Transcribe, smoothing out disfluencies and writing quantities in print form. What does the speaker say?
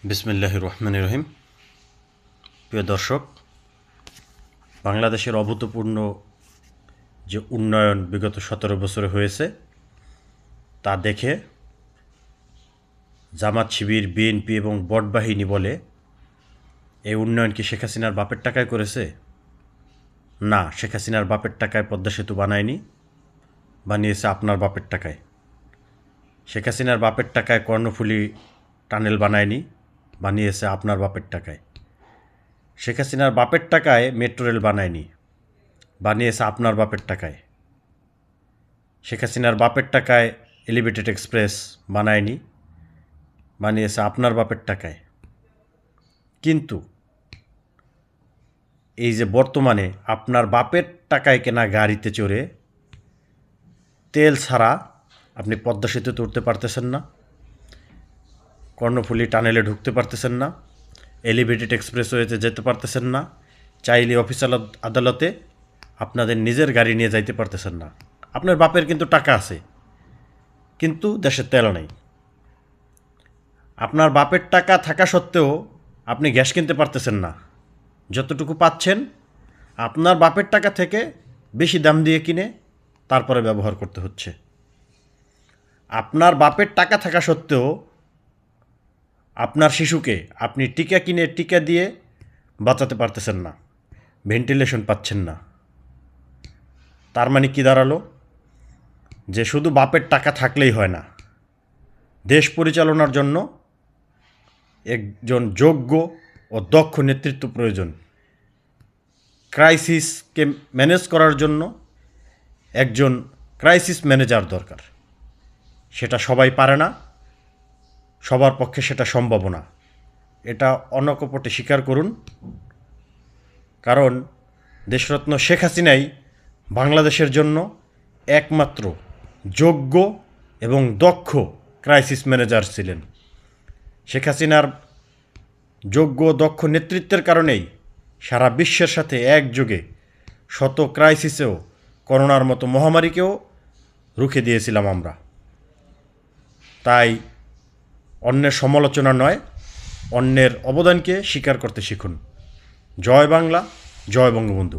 বিসমিল্লাহির রহমানির রহিম। প্রিয় দর্শক, বাংলাদেশের অভূতপূর্ণ যে উন্নয়ন বিগত 17 বছরে হয়েছে তা দেখে জামাত শিবির, বিএনপি এবং বটবাহিনী বলে এই উন্নয়ন কি শেখ হাসিনার বাপের টাকায় করেছে? না, শেখ হাসিনার বাপের টাকায় পদ্মা সেতু বানায়নি, বানিয়েছে আপনার বাপের টাকায়। শেখ হাসিনার বাপের টাকায় কর্ণফুলী টানেল বানায়নি, বানিয়েছে আপনার বাপের টাকায়। শেখ হাসিনার বাপের টাকায় মেট্রো রেল বানায়নি, বানিয়েছে আপনার বাপের টাকায়। শেখ হাসিনার বাপের টাকায় এলিভেটেড এক্সপ্রেস বানায়নি, বানিয়েছে আপনার বাপের টাকায়। কিন্তু এই যে বর্তমানে আপনার বাপের টাকায় কেনা গাড়িতে চড়ে তেল ছাড়া আপনি পদ্মা সেতুতে উঠতে পারতেছেন না, কর্ণফুলী টানেলে ঢুকতে পারতেছেন না, এলিভেটেড এক্সপ্রেসওয়েতে যেতে পারতেছেন না, চাইলে অফিস আদালতে আপনাদের নিজের গাড়ি নিয়ে যাইতে পারতেছেন না। আপনার বাপের কিন্তু টাকা আছে, কিন্তু দেশে তেল নেই। আপনার বাপের টাকা থাকা সত্ত্বেও আপনি গ্যাস কিনতে পারতেছেন না। যতটুকু পাচ্ছেন আপনার বাপের টাকা থেকে বেশি দাম দিয়ে কিনে তারপরে ব্যবহার করতে হচ্ছে। আপনার বাপের টাকা থাকা সত্ত্বেও আপনার শিশুকে আপনি টিকা কিনে টিকা দিয়ে বাঁচাতে পারতেছেন না, ভেন্টিলেশন পাচ্ছেন না। তার মানে কি দাঁড়ালো? যে শুধু বাপের টাকা থাকলেই হয় না, দেশ পরিচালনার জন্য একজন যোগ্য ও দক্ষ নেতৃত্ব প্রয়োজন। ক্রাইসিসকে ম্যানেজ করার জন্য একজন ক্রাইসিস ম্যানেজার দরকার। সেটা সবাই পারে না, সবার পক্ষে সেটা সম্ভব না। এটা অনকপটে স্বীকার করুন, কারণ দেশরত্ন শেখ হাসিনাই বাংলাদেশের জন্য একমাত্র যোগ্য এবং দক্ষ ক্রাইসিস ম্যানেজার ছিলেন। শেখ হাসিনার যোগ্য দক্ষ নেতৃত্বের কারণেই সারা বিশ্বের সাথে একযোগে শত ক্রাইসিসেও, করোনার মতো মহামারীকেও রুখে দিয়েছিলাম আমরা। তাই অন্যের সমালোচনা নয়, অন্যের অবদানকে স্বীকার করতে শিখুন। জয় বাংলা, জয় বঙ্গবন্ধু।